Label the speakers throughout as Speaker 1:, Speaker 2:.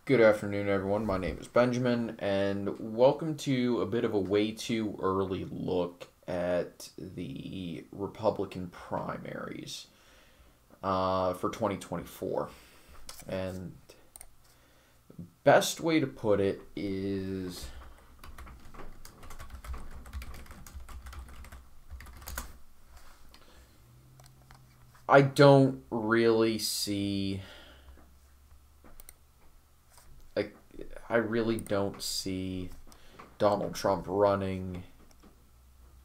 Speaker 1: Good afternoon, everyone. My name is Benjamin, and welcome to a bit of a way too early look at the Republican primaries for 2024. And best way to put it is I don't really see. I really don't see Donald Trump running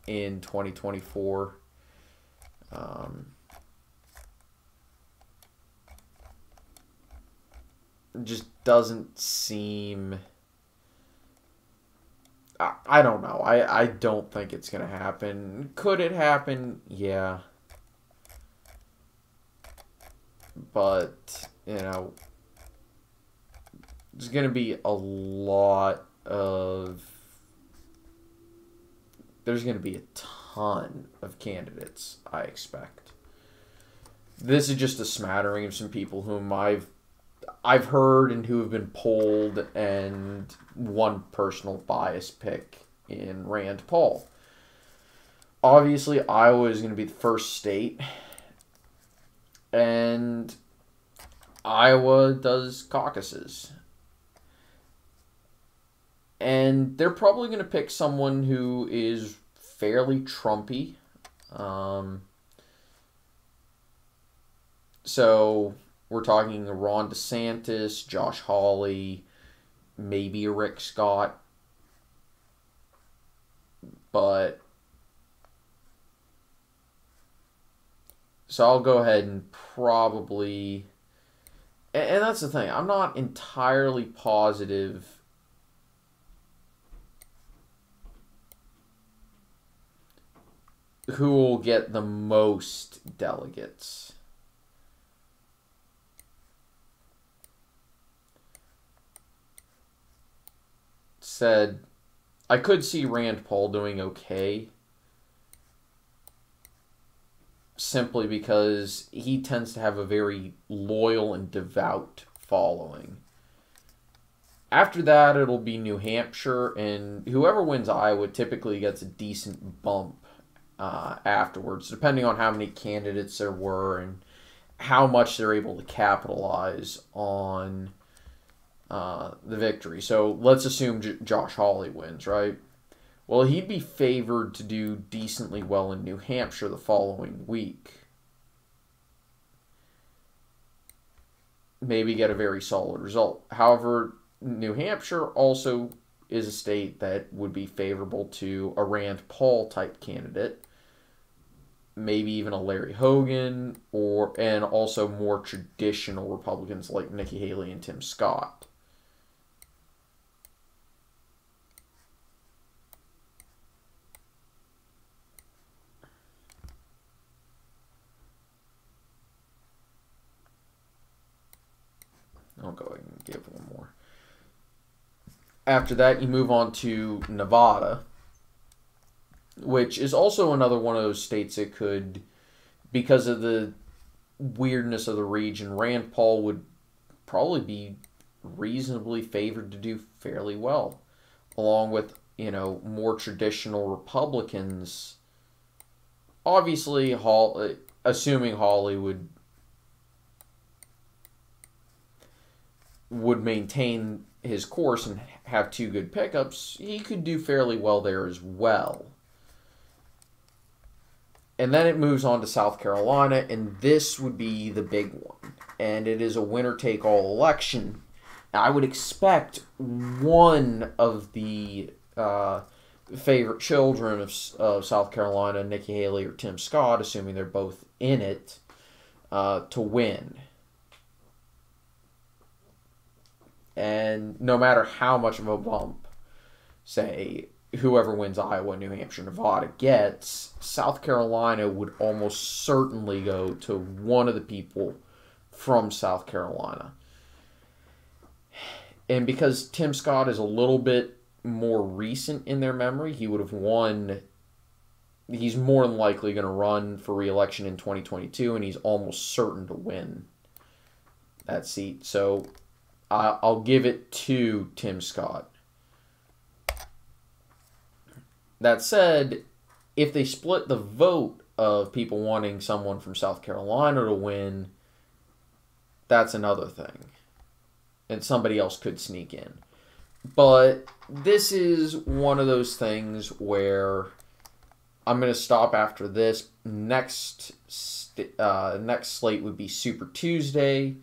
Speaker 1: in 2024. It just doesn't seem. I don't know. I don't think it's going to happen. Could it happen? Yeah. But, there's going to be a lot of... There's going to be a ton of candidates, I expect. This is just a smattering of some people whom I've heard and who have been polled, and one personal bias pick in Rand Paul. Obviously, Iowa is going to be the first state, and Iowa does caucuses. And they're probably going to pick someone who is fairly Trumpy. So we're talking Ron DeSantis, Josh Hawley, maybe a Rick Scott. But so I'll go ahead and probably... And that's the thing. I'm not entirely positive who will get the most delegates. Said, I could see Rand Paul doing okay, simply because he tends to have a very loyal and devout following. After that, it'll be New Hampshire, and whoever wins Iowa typically gets a decent bump afterwards, depending on how many candidates there were and how much they're able to capitalize on the victory. So let's assume Josh Hawley wins, right? Well, he'd be favored to do decently well in New Hampshire the following week. Maybe get a very solid result. However, New Hampshire also is a state that would be favorable to a Rand Paul type candidate. Maybe even a Larry Hogan, and also more traditional Republicans like Nikki Haley and Tim Scott. I'll go ahead and give one more. After that, you move on to Nevada, which is also another one of those states that could, because of the weirdness of the region, Rand Paul would probably be reasonably favored to do fairly well, along with, more traditional Republicans. Obviously, assuming Hawley would maintain his course and have two good pickups, he could do fairly well there as well. And then it moves on to South Carolina, and this would be the big one. And it is a winner-take-all election. I would expect one of the favorite children of South Carolina, Nikki Haley or Tim Scott, assuming they're both in it, to win. And no matter how much of a bump, say, whoever wins Iowa, New Hampshire, Nevada gets, South Carolina would almost certainly go to one of the people from South Carolina. And because Tim Scott is a little bit more recent in their memory, he would have won. He's more than likely going to run for re-election in 2022, and he's almost certain to win that seat. So I'll give it to Tim Scott. That said, if they split the vote of people wanting someone from South Carolina to win, that's another thing. And somebody else could sneak in. But this is one of those things where I'm going to stop after this. Next slate would be Super Tuesday,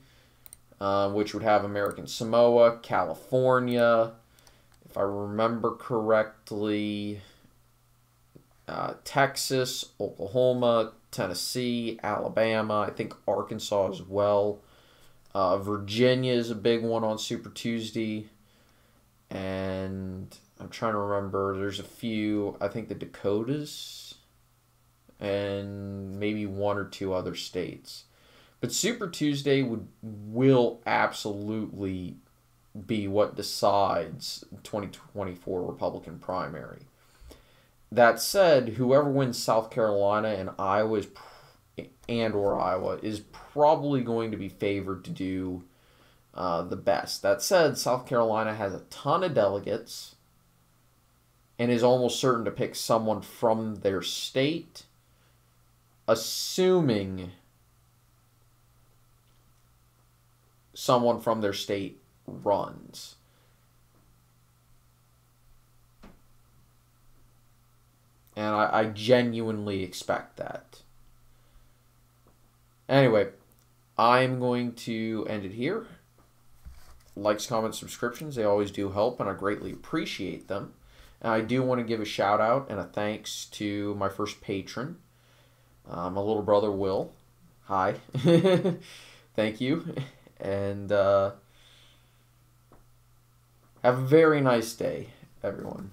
Speaker 1: which would have American Samoa, California, if I remember correctly, Texas, Oklahoma, Tennessee, Alabama, I think Arkansas as well. Virginia is a big one on Super Tuesday. And I'm trying to remember, there's a few, I think the Dakotas, and maybe one or two other states. But Super Tuesday will absolutely be what decides 2024 Republican primary. That said, whoever wins South Carolina and Iowa is probably going to be favored to do the best. That said, South Carolina has a ton of delegates and is almost certain to pick someone from their state, assuming someone from their state runs. And I genuinely expect that. Anyway, I'm going to end it here. Likes, comments, subscriptions, they always do help, and I greatly appreciate them. And I do want to give a shout out and a thanks to my first patron, my little brother Will. Hi. Thank you. And have a very nice day, everyone.